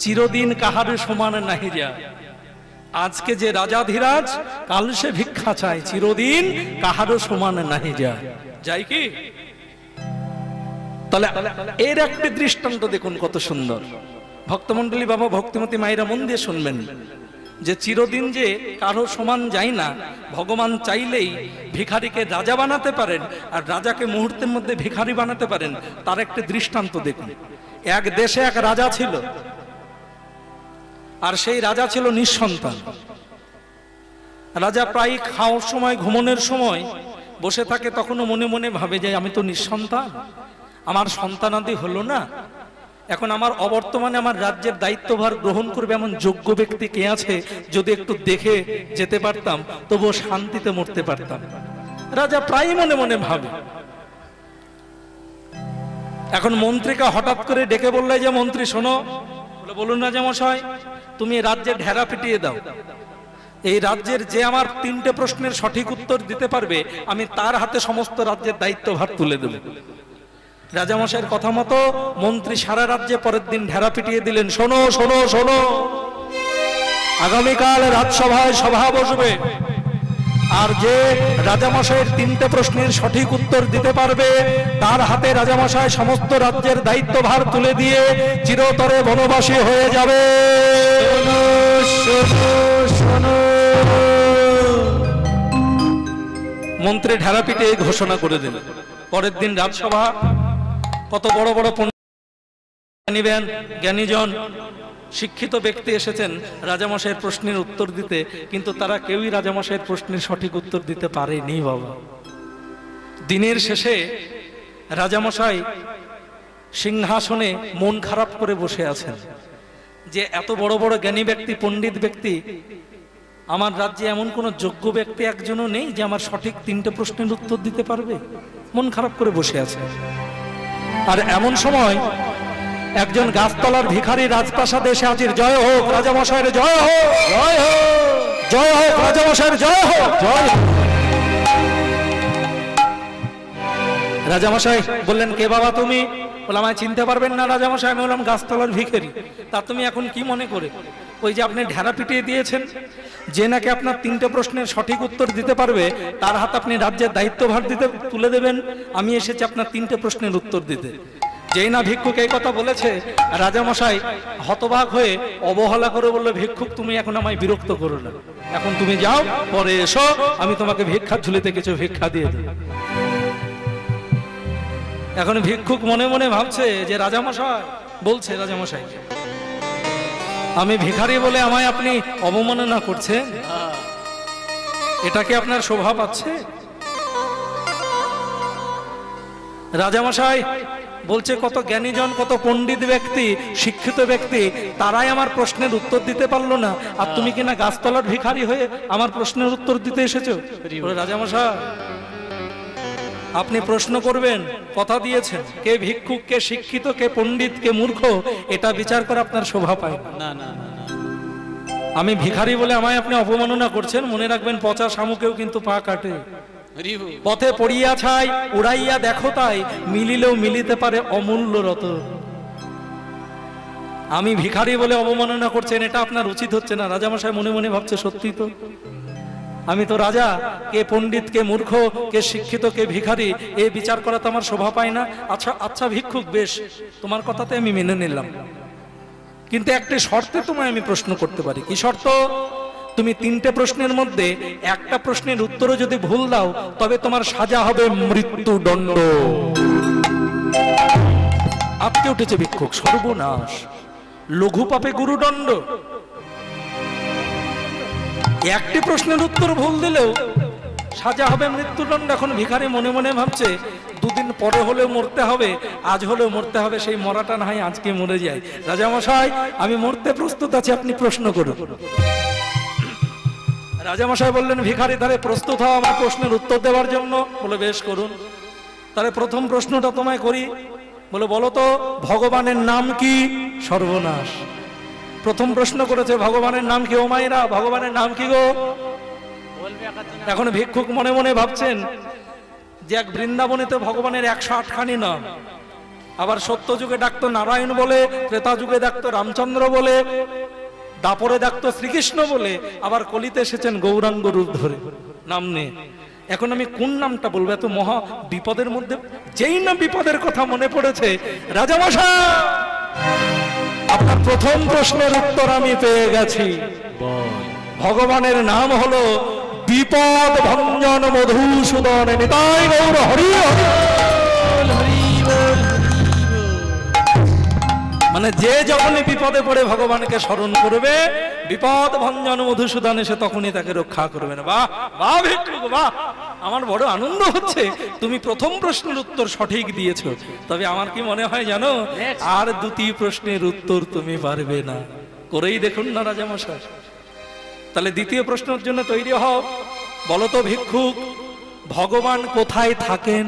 চিরদিন কাহারে সমান নাহি যা। আজকে যে রাজাধিরাজ, কাল সে ভিক্ষা চায়, চিরদিন কাহারও সমান নাহি যা। যাই কি? তাহলে এর একটি দৃষ্টান্ত দেখুন কত সুন্দর। ভক্তমন্ডলী বাবা, ভক্তিমতী মায়েরা মন দিয়ে শুনবেন যে চিরদিন যে কারো সমান যায় না, ভগবান চাইলেই ভিখারিকে রাজা বানাতে পারেন, আর রাজাকে মুহূর্তের মধ্যে ভিখারি বানাতে পারেন। তার একটি দৃষ্টান্ত দেখুন। এক দেশে এক রাজা ছিল, আর সেই রাজা ছিল নিঃসন্তান। রাজা প্রায় খাওয়ার সময়, ঘুমনের সময় বসে থাকে, তখনও মনে মনে ভাবে যে আমি তো নিঃসন্তান, আমার সন্তানাদি হলো না, এখন আমার অবর্তমানে আমার রাজ্যের দায়িত্বভার গ্রহণ করবে এমন যোগ্য ব্যক্তি কে আছে, যদি একটু দেখে যেতে পারতাম তবুও শান্তিতে মরতে পারতাম। রাজা প্রায় মনে মনে ভাবে। এখন মন্ত্রীকে হঠাৎ করে ডেকে বললে যে মন্ত্রী শোনো, বলে বলুন রাজা মশাই, তুমি রাজ্যের ঢেরা পিটিয়ে দাও। এই রাজ্যের যে আমার 3টে প্রশ্নের সঠিক উত্তর দিতে পারবে, আমি তার হাতে সমস্ত রাজ্যের দায়িত্বভার তুলে দেব। রাজামশাইয়ের কথা মতো মন্ত্রী সারা রাজ্যে পরের দিন ঢেরা পিটিয়ে দিলেন। শোনো শোনো শোনো, আগামীকাল রাজসভায় সভা বসবে, আর যে রাজামশাইয়ের 3টে প্রশ্নের সঠিক উত্তর দিতে পারবে, তার হাতে রাজামশাই সমস্ত রাজ্যের দায়িত্বভার তুলে দিয়ে চিরতরে বনবাসী হয়ে যাবে। মন্ত্রী ঢেরা পিটিয়ে ঘোষণা করে দিলেন। পরের দিন রাজসভা, কত বড় বড় পণ্ডিত, জ্ঞানীজন, শিক্ষিত ব্যক্তি এসেছেন রাজামশাইয়ের প্রশ্নের উত্তর দিতে, কিন্তু তারা কেউই রাজামশাইয়ের প্রশ্নের সঠিক উত্তর দিতে পারেনি। বাবা, দিনের শেষে রাজামশাই সিংহাসনে মন খারাপ করে বসে আছেন যে এত বড় বড় জ্ঞানী ব্যক্তি, পণ্ডিত ব্যক্তি, আমার রাজ্যে এমন কোন যোগ্য ব্যক্তি একজনও নেই যে আমার সঠিক 3টে প্রশ্নের উত্তর দিতে পারবে। মন খারাপ করে বসে আছে। আর এমন সময় একজন গাছতলার ভিখারি রাজপ্রাসাদে এসে হাজির। জয় হোক রাজামশাইয়ের, জয় হোক, জয় হোক, জয় হোক রাজামশাইয়ের, জয় হোক, জয় হোক। রাজামশাই বললেন, কে বাবা তুমি? বলে, আমায় চিনতে পারবেন না রাজামশাই, আমি বললাম গাছতলার ভিখারি। তা তুমি এখন কি মনে করে? ওই যে আপনি ঢেরা পিটিয়ে দিয়েছেন, যে নাকি আপনার 3টে প্রশ্নের সঠিক উত্তর দিতে পারবে, তার হাতে আপনি রাজ্যের দায়িত্বভার দিতে তুলে দেবেন। আমি এসেছি আপনার 3টে প্রশ্নের উত্তর দিতে। যেই না ভিক্ষুক এই কথা বলেছে, রাজামশাই হতবাক হয়ে অবহেলা করে বললো, ভিক্ষুক তুমি এখন আমায় বিরক্ত করো না, এখন তুমি যাও, পরে এসো, আমি তোমাকে ভিক্ষার ঝুলিতে কিছু ভিক্ষা দিয়ে দেব। এখন ভিক্ষুক মনে মনে ভাবছে যে রাজামশাই বলছে, রাজামশাই আমি ভিখারি বলে আমায় আপনি অবমাননা করছেন, এটা কি আপনার শোভা পাচ্ছে? রাজামশাই বলছে, কত জ্ঞানীজন, কত পণ্ডিত ব্যক্তি, শিক্ষিত ব্যক্তি, তারাই আমার প্রশ্নের উত্তর দিতে পারলো না, আর তুমি কিনা গাছতলার ভিখারি হয়ে আমার প্রশ্নের উত্তর দিতে এসেছো? রাজামশাই আপনি প্রশ্ন করবেন, কথা দিয়েছেন, কে ভিক্ষুক, কে শিক্ষিত, কে পণ্ডিত, কে মূর্খ, এটা বিচার করে আপনার শোভা পায় না। না না, আমি ভিখারি বলে আমায় আপনি অপমাননা করছেন, মনে রাখবেন পচা শামুকেও কিন্তু পা কাটে। পথে পড়িয়া ছাই উড়াইয়া দেখো তাই, মিলিলেও মিলিতে পারে অমূল্য রতন। আমি ভিখারি বলে অবমাননা করছেন, এটা আপনার উচিত হচ্ছে না। রাজামশাই মনে মনে ভাবছে, সত্যি তো, আমি তো রাজা, কে পণ্ডিত, কে মূর্খ, কে শিক্ষিত, কে ভিখারি, এই বিচার করা তো আমার শোভা পায় না। আচ্ছা আচ্ছা ভিক্ষুক, বেশ, তোমার কথাতে আমি মেনে নিলাম, কিন্তু একটা শর্তে তোমায় আমি প্রশ্ন করতে পারি। কি শর্ত? তুমি 3টে প্রশ্নের মধ্যে একটা প্রশ্নের উত্তরও যদি ভুল দাও, তবে তোমার সাজা হবে মৃত্যুদণ্ড। আটকে উঠেছে ভিক্ষুক, সর্বনাশ, লঘু পাপে গুরুদণ্ড। একটি প্রশ্নের উত্তর ভুল দিলেও সাজা হবে মৃত্যুদণ্ড। এখন ভিখারি মনে মনে ভাবছে, 2 দিন পরে হলেও মরতে হবে, আজ হলেও মরতে হবে, সেই মরাটা না হয় আজকে মরে যায়। রাজামশাই আমি মরতে প্রস্তুত আছি, আপনি প্রশ্ন করুন। রাজামশাই বললেন, ভিখারি তাহলে প্রস্তুত হও আমার প্রশ্নের উত্তর দেওয়ার জন্য? বলে, বেশ করুন। তাহলে প্রথম প্রশ্নটা তোমায় করি। বলে, বলো তো ভগবানের নাম কি? সর্বনাশ, প্রথম প্রশ্ন করেছে, ভগবানের নাম কি? ও মায়েরা, ভগবানের নাম কি গো? এখন ভিক্ষুক মনে মনে ভাবছেন যে এক বৃন্দাবনে তো ভগবানের 108খানি নাম, আবার সত্য যুগে ডাকতো নারায়ণ বলে, ত্রেতা যুগে ডাকতো রামচন্দ্র বলে, দাপরে ডাকতো শ্রীকৃষ্ণ বলে, আবার কলিতে এসেছেন গৌরাঙ্গ রূপ ধরে নাম নিয়ে। এখন আমি কোন নামটা বলবো? এত মহা বিপদের মধ্যে যেই না বিপদের কথা মনে পড়েছে, রাজামশাই আপনার প্রথম প্রশ্নের উত্তর আমি পেয়ে গেছি। ভগবানের নাম হলো বিপদ ভঞ্জন মধুসূদন নিতাই গৌর হরি হরি। মানে যে যখনই বিপদে পড়ে ভগবানকে স্মরণ করবে, বিপদ ভঞ্জন মধুসূদন এসে তখনই তাকে রক্ষা করবেন। বাহ বাহ ভিক্ষুক বাহ, আমার বড় আনন্দ হচ্ছে। তুমি প্রথম প্রশ্নের উত্তর সঠিক দিয়েছো, তবে আমার কি মনে হয় জানো, আর দুটি প্রশ্নের উত্তর তুমি পারবে না। করেই দেখুন না রাজামশাই। তাহলে দ্বিতীয় প্রশ্নের জন্য তৈরি হও। বলো তো ভিক্ষুক, ভগবান কোথায় থাকেন?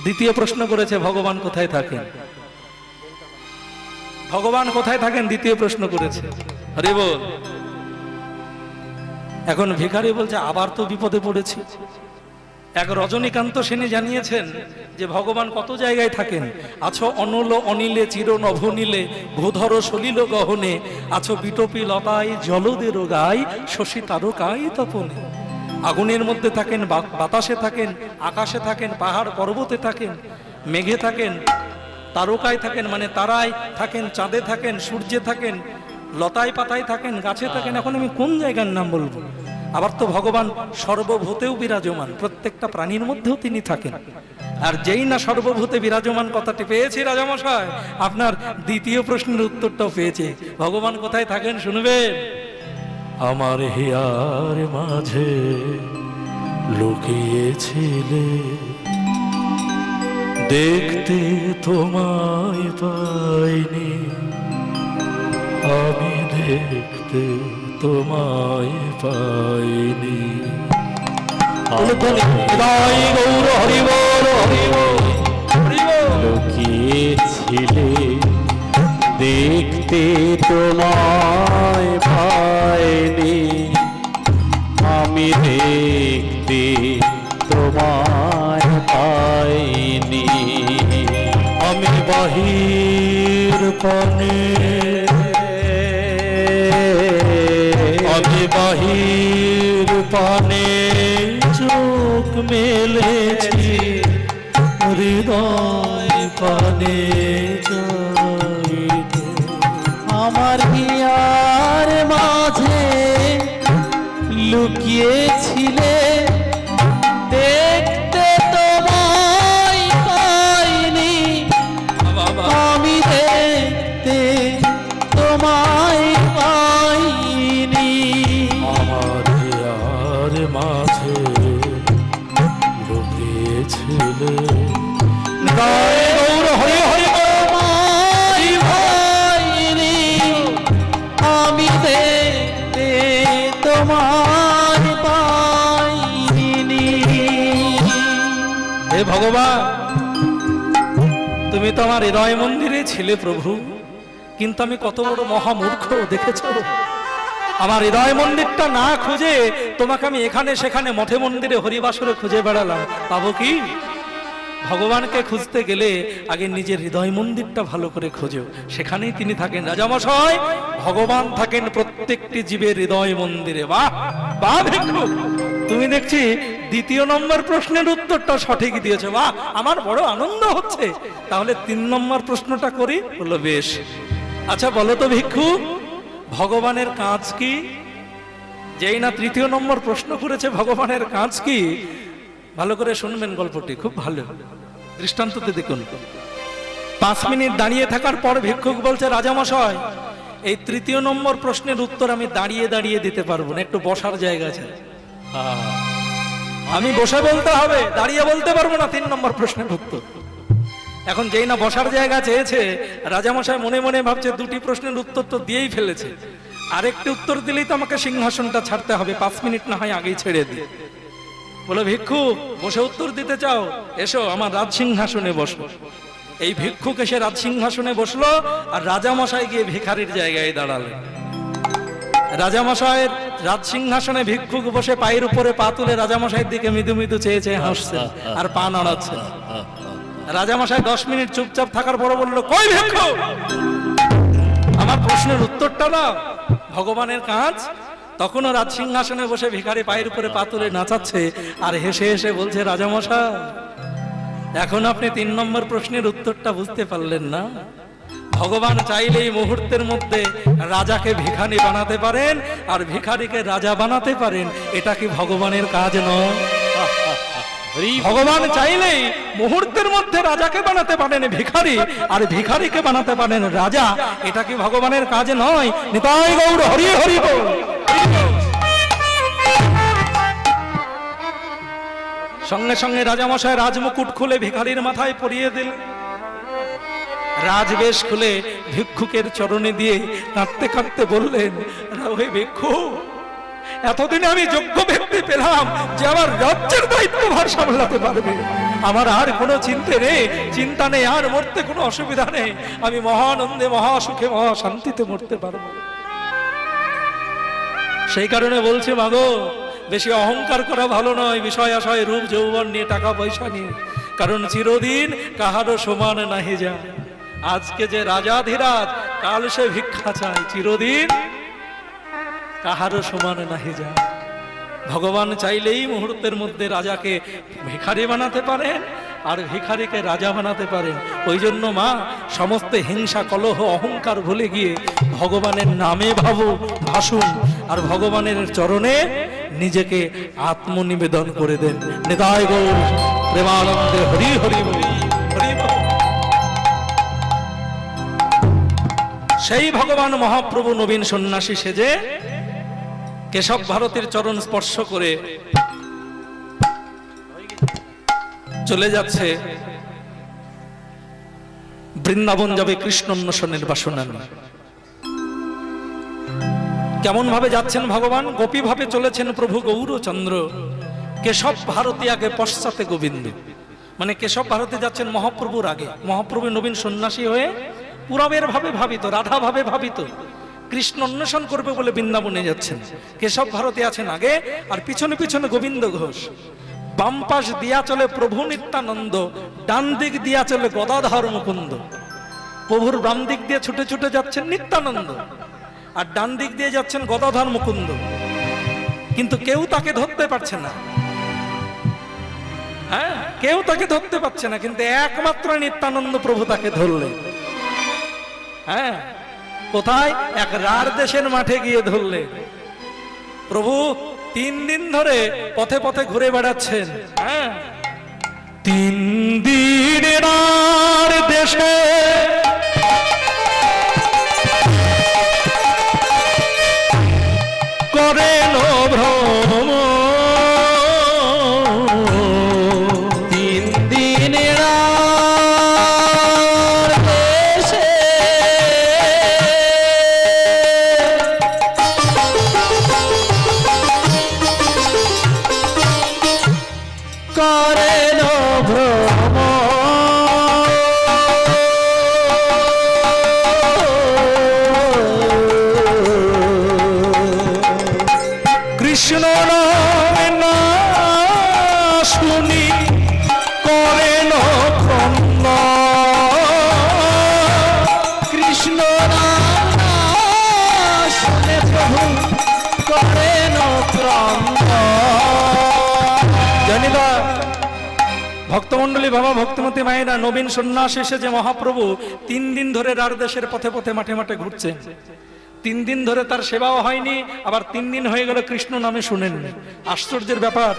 দ্বিতীয় প্রশ্ন করেছে, ভগবান কোথায় থাকেন? ভগবান কোথায় থাকেন দ্বিতীয় প্রশ্ন করেছে। হরি বল। এখন ভিখারি বলছে, আবার তো বিপদে পড়েছি। এক রজনীকান্ত সেনী জানিয়েছেন যে ভগবান কত জায়গায় থাকেন। আছো অনল অনিলে চির নভনীলে, ভূধর সলিল গহনে, আছো বিটপি লতায় জলদের গায়, শশী তারকায় তপনে। আগুনের মধ্যে থাকেন, বাতাসে থাকেন, আকাশে থাকেন, পাহাড় পর্বতে থাকেন, মেঘে থাকেন, তারকায় থাকেন মানে তারায় থাকেন, চাঁদে থাকেন, সূর্যে থাকেন, লতায় পাতায় থাকেন, গাছে থাকেন। এখন আমি কোন জায়গার নাম বলবো? আবার তো ভগবান সর্বভূতেও বিরাজমান, প্রত্যেকটা প্রাণীর মধ্যেও তিনি থাকেন। আর যেই না সর্বভূতে বিরাজমান কথাটি পেয়েছি রাজামশাই, আপনার দ্বিতীয় প্রশ্নের উত্তরটাও পেয়েছে। ভগবান কোথায় থাকেন শুনবেন। আমার হিয়ার মাঝে লুকিয়েছিলে, দেখতে তোমায় পাইনি, আমি দেখতে তোমায় পাইনি। গৌর হরি বল হরি বল। লুকিয়েছিলে, দেখতে তোমায় পাইনি, আমি দেখতে তোমায় পাইনি। আমি বাহির পানে, আমি বাহির পানে চোখ মেলেছি, হৃদয় পানে যাইনি। আমার হিয়ার মাঝে লুকিয়েছিলে, দেখতে তোমায় পাইনি, আমি দেখতে তোমায় পাইনি। আমার হিয়ার মাঝে লুকিয়েছিলে, গৌর হরি হরি তোমায় পাইনি, আমি দেখতে তোমায় পাইনি। হে ভগবান, তুমি তো আমার হৃদয় মন্দিরে ছিলে প্রভু, কিন্তু আমি কত বড় মহামূর্খ দেখেছ। আমার হৃদয় মন্দিরটা না খুঁজে তোমাকে আমি এখানে সেখানে মঠে মন্দিরে হরিবাসরে খুঁজে বেড়ালাম, পাবো কি? ভগবানকে খুঁজতে গেলে আগে নিজের হৃদয় মন্দিরটা ভালো করে খোঁজো, সেখানেই তিনি থাকেন। রাজামশাই, ভগবান থাকেন প্রত্যেকটি জীবের হৃদয় মন্দিরে। বাহ বাহ ভিক্ষুক, তুমি দেখছি দ্বিতীয় নম্বর প্রশ্নের উত্তরটা সঠিক দিয়েছো। বাহ, আমার বড় আনন্দ হচ্ছে। তাহলে 3 নম্বর প্রশ্নটা করি। বললো বেশ। আচ্ছা বলো তো ভিক্ষুক, ভগবানের কাজ কি? যেই না তৃতীয় নম্বর প্রশ্ন করেছে ভগবানের কাজ কি, ভালো করে শুনবেন গল্পটি, খুব ভালো দৃষ্টান্ততে দেখুন। 5 মিনিট দাঁড়িয়ে থাকার পর ভিক্ষুক বলছে, রাজামশাই এই তৃতীয় নম্বর প্রশ্নের উত্তর আমি দাঁড়িয়ে দাঁড়িয়ে দিতে পারবো না, একটু বসার জায়গা আছে। আমি বসে বলতে হবে, দাঁড়িয়ে বলতে পারবো না 3 নম্বর প্রশ্নের উত্তর। এখন যেই না বসার জায়গা চেয়েছে, রাজামশাই মনে মনে ভাবছে 2টি প্রশ্নের উত্তর তো দিয়েই ফেলেছে, আরেকটি উত্তর দিলেই তো আমাকে সিংহাসনটা ছাড়তে হবে, 5 মিনিট না হয় আগেই ছেড়ে দিই। বলে, ভিক্ষুক বসে উত্তর দিতে চাও, এসো আমার রাজ সিংহাসনে বসো। এই ভিক্ষুক এসে রাজ সিংহাসনে বসলো, আর রাজামশাই গিয়ে ভিখারির জায়গায় দাঁড়ালেন। রাজামশাইয়ের রাজ সিংহাসনে ভিক্ষুক বসে পায়ের উপরে পা তুলে রাজামশাইয়ের দিকে মৃদু মৃদু চেয়ে চেয়ে হাসছেন আর পা নাড়াচ্ছেন। রাজামশাই 10 মিনিট চুপচাপ থাকার পর বলল, কই ভিক্ষু, আমার প্রশ্নের উত্তরটা দাও। ভগবানের কাজ। তখনও রাজ সিংহাসনে বসে ভিখারি পায়ের উপরে পা তুলে নাচাচ্ছে আর হেসে হেসে বলছে, রাজামশাই এখন আপনি 3 নম্বর প্রশ্নের উত্তরটা বুঝতে পারলেন না? ভগবান চাইলেই মুহূর্তের মধ্যে রাজাকে ভিখারি বানাতে পারেন আর ভিখারিকে রাজা বানাতে পারেন। এটা কি ভগবানের কাজ নয়? ভগবান চাইলেই মুহূর্তের মধ্যে রাজাকে বানাতে পারেন ভিখারি আর ভিখারিকে বানাতে পারেন রাজা। এটা কি ভগবানের কাজ নয়? নিতাই গৌর হরি হরি বল। সঙ্গে সঙ্গে রাজামশাই রাজমুকুট খুলে ভিখারির মাথায় পরিয়ে দিলেন, রাজবেশ খুলে ভিক্ষুকের চরণে দিয়ে কাঁদতে কাঁদতে বললেন, ওহে ভিক্ষু, এতদিনে আমি যোগ্য ব্যক্তি পেলাম যে আমার রাজ্যের দায়িত্বভার সামলাতে পারবে। আমার আর কোনো চিন্তা নেই, আর মরতে কোনো অসুবিধা নেই। আমি মহানন্দে, মহাসুখে, মহাশান্তিতে মরতে পারবো। সেই কারণে বলছে, মাগো বেশি অহংকার করা ভালো নয়, বিষয় আশয় রূপ যৌবন নিয়ে, টাকা পয়সা নিয়ে, কারণ চিরদিন কাহারও সমান নাহি যায়। আজকে যে রাজাধিরাজ, কাল সে ভিক্ষা চায়, চিরদিন কাহারও সমান নাহি যায়। ভগবান চাইলেই মুহূর্তের মধ্যে রাজাকে ভিখারি বানাতে পারেন আর ভিখারিকে রাজা বানাতে পারেন। ওই জন্য মা, সমস্ত হিংসা, কলহ, অহংকার ভুলে গিয়ে ভগবানের নামে ভাসুন আর ভগবানের চরণে নিজেকে আত্মনিবেদন করে দেন। নিতাই গৌর প্রেমানন্দে হরি হরি হরি হরি। সেই ভগবান মহাপ্রভু নবীন সন্ন্যাসী সেজে কেশব ভারতীর চরণ স্পর্শ করে চলে যাচ্ছে বৃন্দাবন যাবে কৃষ্ণ অন্বেষণের বাসনা নিয়ে। কেমন ভাবে যাচ্ছেন ভগবান? গোপী ভাবে চলেছেন প্রভু গৌরচন্দ্র। কেশব ভারতী আগে, পশ্চাতে গোবিন্দ। মানে কেশব ভারতী যাচ্ছেন মহাপ্রভুর আগে। মহাপ্রভু নবীন সন্ন্যাসী হয়ে পুরবের ভাবে ভাবিত, রাধা ভাবে ভাবিত, কৃষ্ণ অন্বেষণ করবে বলে বৃন্দাবনে যাচ্ছেন। কেশব ভারতী আছেন আগে আর পিছনে পিছনে গোবিন্দ ঘোষ। বাম পাশ দিয়া চলে প্রভু নিত্যানন্দ, ডান দিক দিয়া চলে গদাধর মুকুন্দ। প্রভুর বাম দিক দিয়ে ছুটে ছুটে যাচ্ছেন নিত্যানন্দ আর ডান দিক দিয়ে যাচ্ছেন গদাধর মুকুন্দ, কিন্তু কেউ তাকে ধরতে পারছে না। হ্যাঁ, কেউ তাকে ধরতে পারছে না, কিন্তু একমাত্র নিত্যানন্দ প্রভু তাকে ধরলেন। হ্যাঁ, কোথায়? এক রার দেশের মাঠে গিয়ে ধরলেন। প্রভু 3 দিন ধরে পথে পথে ঘুরে বেড়াচ্ছেন। হ্যাঁ, 3 দিন রার দেশে করেন ভ্রম, 3 দিন রার দেশে করেন ভ্রম, কৃষ্ণ নামে না শুনি করেন ক্রন্দ, কৃষ্ণ নাম না শুনে প্রভু করেন ক্রন্দ। জানিবা ভক্তমন্ডলী, বাবা ভক্তিমতী মায়েরা, নবীন সন্ন্যাস এসে মহাপ্রভু 3 দিন ধরে রার দেশের পথে পথে মাঠে মাঠে ঘুরছেন। 3 দিন ধরে তার সেবাও হয়নি, আবার 3 দিন হয়ে গেল কৃষ্ণ নামে শুনেননি। আশ্চর্যের ব্যাপার,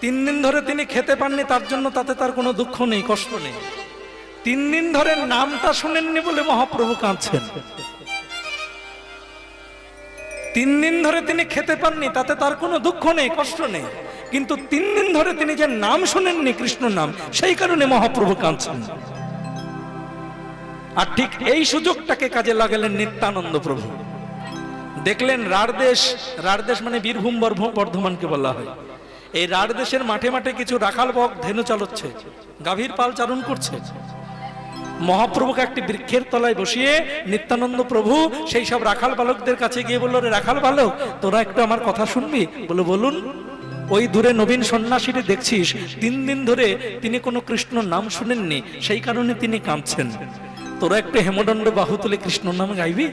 3 দিন ধরে তিনি খেতে পাননি, তার জন্য তাতে তার কোনো দুঃখ নেই, কষ্ট নেই। 3 দিন ধরে নামটা শুনেননি বলে মহাপ্রভু কাঁদছেন। 3 দিন ধরে তিনি খেতে পাননি, তাতে তার কোনো দুঃখ নেই, কষ্ট নেই, কিন্তু 3 দিন ধরে তিনি যে নাম শুনেননি, কৃষ্ণ নাম, সেই কারণে মহাপ্রভু কাঁদছেন। আর ঠিক এই সুযোগটাকে কাজে লাগালেন নিত্যানন্দ প্রভু। দেখলেন রার দেশ মানে বীরভূম বর্ধমানকে বলা হয়। এই রার দেশের মাঠে মাঠে কিছু রাখাল বক ধেনু চালাচ্ছে, গাভীর পাল চারণ করছে। মহাপ্রভুকে একটি বৃক্ষের তলায় বসিয়ে নিত্যানন্দ প্রভু সেই সব রাখাল বালকদের কাছে গিয়ে বলল, রে রাখাল বালক, তোরা একটু আমার কথা শুনবি? বলল, বলুন। ওই দূরে নবীন সন্ন্যাসীরে দেখছিস 3 দিন ধরে তিনি কোনো কৃষ্ণ নাম শুনেননি, সেই কারণে তিনি কাঁদছেন। তোরা একটু হেমদণ্ড বাহু তুলে কৃষ্ণ নাম গাইবি?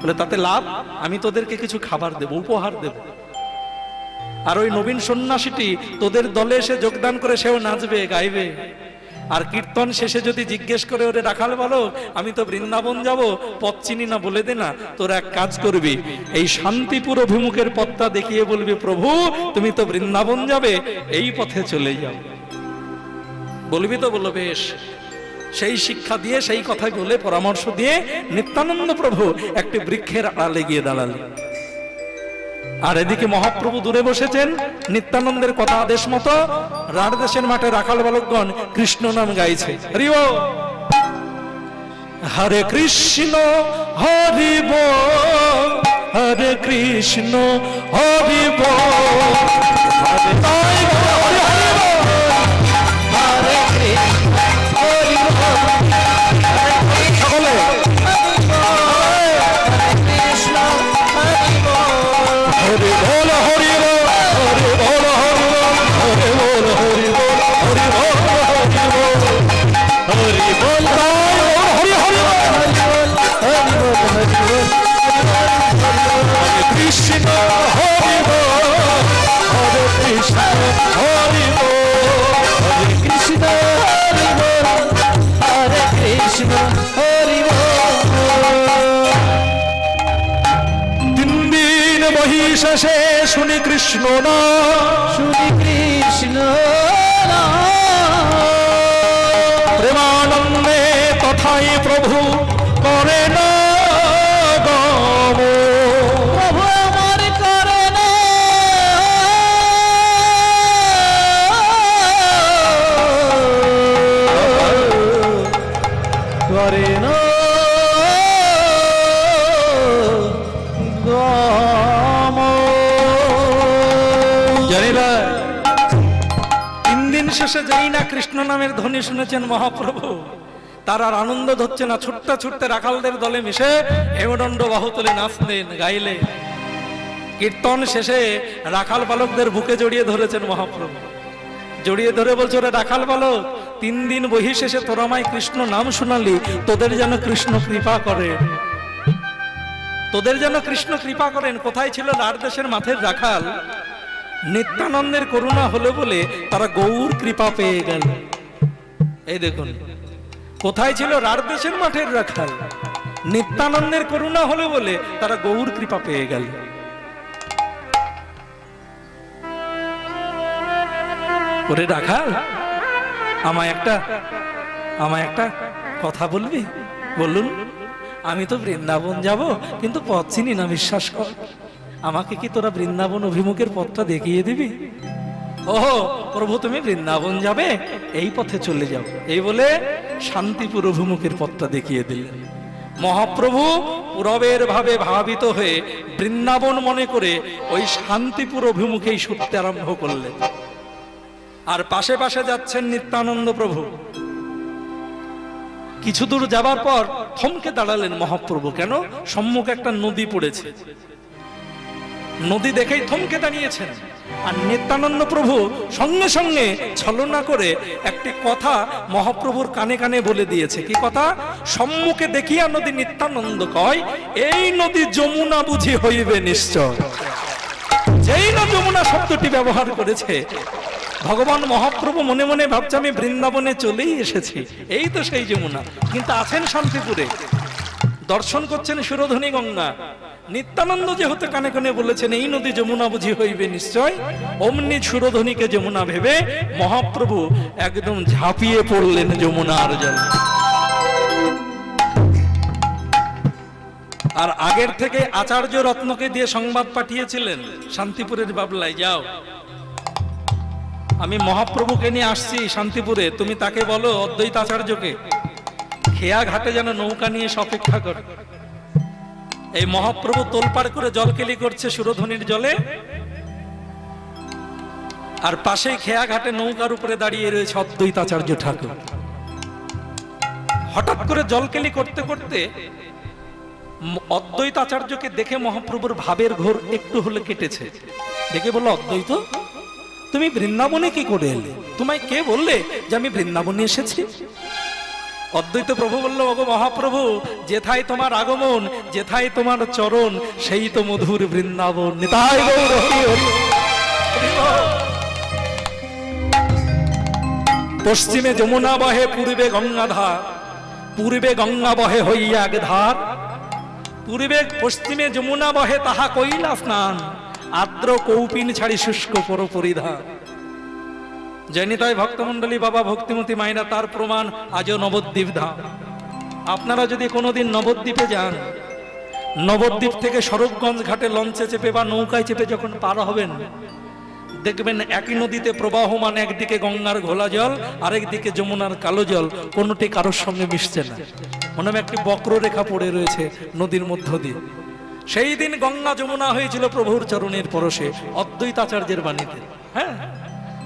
বলে তাতে লাভ, আমি তোদেরকে কিছু খাবার দেব, উপহার দেব। আর ওই নবীন সন্ন্যাসীটি তোদের দলে এসে যোগদান করে সেও নাচবে, গাইবে। আর কীর্তন শেষে যদি জিজ্ঞেস করে, ওরে রাখাল বলো আমি তো বৃন্দাবন যাব, পথ চিনি না, বলে দে না। তোরা এক কাজ করবি, এই শান্তিপুর অভিমুখের পথটা দেখিয়ে বলবি, প্রভু তুমি তো বৃন্দাবন যাবে, এই পথে চলে যাও। বলবি তো? বললো বেশ। সেই শিক্ষা দিয়ে, সেই কথাই বলে, পরামর্শ দিয়ে নিত্যানন্দ প্রভু একটি বৃক্ষের আড়ালে গিয়ে দাঁড়ালেন। আর এদিকে মহাপ্রভু দূরে বসেছেন, নিত্যানন্দের কথা আদেশ মতো রাঢ়দেশের মাঠে রাখাল বালকগণ কৃষ্ণ নাম গাইছে। হরি বল, হরে কৃষ্ণ হরি বল, হরে কৃষ্ণ হরি বল, হরে তাই বল, হরি বল, হরে কৃষ্ণ হরি বল, সকলে হরি বল, হরি বল, হরি বল, হরি বল, হরি বল, হরি বল, হরি বল, হরি বল, হরি বল, হরি বল, হরি বল, হরে কৃষ্ণ হরি বল, হরে কৃষ্ণ হরি বল, হরে কৃষ্ণ হরি বল, হরে কৃষ্ণ হরি বল। মহিষে শুনি কৃষ্ণ না, শুনি কৃষ্ণ না, প্রেমানন্দে তথাই প্রভু করে না গম, প্রভু আমার করে না করে না শেষে যাই না কৃষ্ণ নামের ধ্বনি শুনেছেন মহাপ্রভু, তার আর আনন্দ ধরছে না। ছুটতে ছুটতে রাখালদের দলে মিশে হেমদণ্ড বাহু তুলে নাচলেন, গাইলেন। কীর্তন শেষে রাখাল বালকদের বুকে জড়িয়ে ধরেছেন মহাপ্রভু। জড়িয়ে ধরে বলছে, ওরা রাখাল বালক, 3 দিন বহি শেষে তোরা আমায় কৃষ্ণ নাম শোনালি, তোদের যেন কৃষ্ণ কৃপা করে, তোদের যেন কৃষ্ণ কৃপা করেন। কোথায় ছিল রাঢ়দেশের মাঠের রাখাল? নিত্যানন্দের করুণা হলো বলে তারা গৌর কৃপা পেয়ে গেল। এই দেখুন, কোথায় ছিল রাঢ়দেশের মাঠের রাখাল? নিত্যানন্দের করুণা হলো বলে তারা গৌর কৃপা পেয়ে গেল। ওরে রাখাল, আমায় একটা কথা বলবি? বলুন। আমি তো বৃন্দাবন যাব, কিন্তু পথ চিনি না, বিশ্বাস কর। আমাকে কি তোরা বৃন্দাবন অভিমুখের পথটা দেখিয়ে দিবি? ওহো প্রভু, তুমি বৃন্দাবন যাবে, এই পথে চলে যাও, এই বলে শান্তিপুর অভিমুখের পথটা দেখিয়ে দিলেন। মহাপ্রভু পুরবের ভাবে ভাবিত হয়ে বৃন্দাবন মনে করে ওই শান্তিপুর অভিমুখেই ছুটতে আরম্ভ করলেন। আর পাশে পাশে যাচ্ছেন নিত্যানন্দ প্রভু। কিছু দূর যাবার পর থমকে দাঁড়ালেন মহাপ্রভু। কেন? সম্মুখে একটা নদী পড়েছে, নদী দেখেই থমকে দাঁড়িয়েছেন। আর নিত্যানন্দ প্রভু সঙ্গে সঙ্গে ছলনা করে একটি কথা মহাপ্রভুর কানে কানে বলে দিয়েছে। কি কথা? সম্মুখে দেখিয়া নদী নিত্যানন্দ কয়, এই নদী যমুনা বুঝি হইবে নিশ্চয়। যেই না যমুনা শব্দটি ব্যবহার করেছে, ভগবান মহাপ্রভু মনে মনে ভাবছে আমি বৃন্দাবনে চলেই এসেছি, এই তো সেই যমুনা। কিন্তু আছেন শান্তিপুরে, দর্শন করছেন সুরধনী গঙ্গা। নিত্যানন্দ যেহেতু কানে কানে বলেছেন এই নদী যমুনা বুঝি হইবে নিশ্চয়, অমনি সুরধনীকে যমুনা ভেবে মহাপ্রভু একদম ঝাঁপিয়ে পড়লেন যমুনার জলে। আর আগের থেকে আচার্য রত্নকে দিয়ে সংবাদ পাঠিয়েছিলেন শান্তিপুরের বাবলায়, যাও আমি মহাপ্রভুকে নিয়ে আসছি শান্তিপুরে, তুমি তাকে বলো অদ্বৈত আচার্যকে খেয়া ঘাটে যেন নৌকা নিয়ে অপেক্ষা করে। এই মহাপ্রভু তোলপাড় করে জলকেলি করছে সুরধনীর জলে, আর পাশেই খেয়া ঘাটে নৌকার উপরে দাঁড়িয়ে রয়েছে অদ্বৈত আচার্য ঠাকুর। হঠাৎ করে জলকেলি করতে করতে অদ্বৈত আচার্যকে দেখে মহাপ্রভুর ভাবের ঘোর একটু হলে কেটেছে। দেখে বললো, অদ্বৈত তুমি বৃন্দাবনে কি করে এলে? তোমায় কে বললে যে আমি বৃন্দাবনে এসেছি? অদ্বৈত প্রভু বলল, ওগো মহাপ্রভু, যেথায় তোমার আগমন, যেথায় তোমার চরণ, সেই তো মধুর বৃন্দাবন। নিতাই গৌর হরি হরি। পশ্চিমে যমুনা বহে, পূর্বে গঙ্গাধার, পূর্বে গঙ্গা বহে হইয়া এক ধার। পূর্বে পশ্চিমে যমুনা বহে, তাহা কইলা স্নান, আর্দ্র কৌপিন ছাড়ি শুষ্ক পর পরিধান। জয়নিতাই ভক্তমন্ডলী, বাবা ভক্তিমতী মায়েরা তার প্রমাণ আজও নবদ্বীপ ধাম। আপনারা যদি কোনোদিন নবদ্বীপে যান, নবদ্বীপ থেকে স্বরূপগঞ্জ ঘাটে লঞ্চে চেপে বা নৌকায় চেপে যখন পার হবেন, দেখবেন একই নদীতে প্রবাহমান, একদিকে গঙ্গার ঘোলা জল, আরেকদিকে যমুনার কালো জল, কোনোটি কারোর সঙ্গে মিশছে না। মনে হয় একটি বক্ররেখা পড়ে রয়েছে নদীর মধ্য দিয়ে। সেই দিন গঙ্গা যমুনা হয়েছিল প্রভুর চরণের পরশে, অদ্বৈতাচার্যের বাণীতে। হ্যাঁ,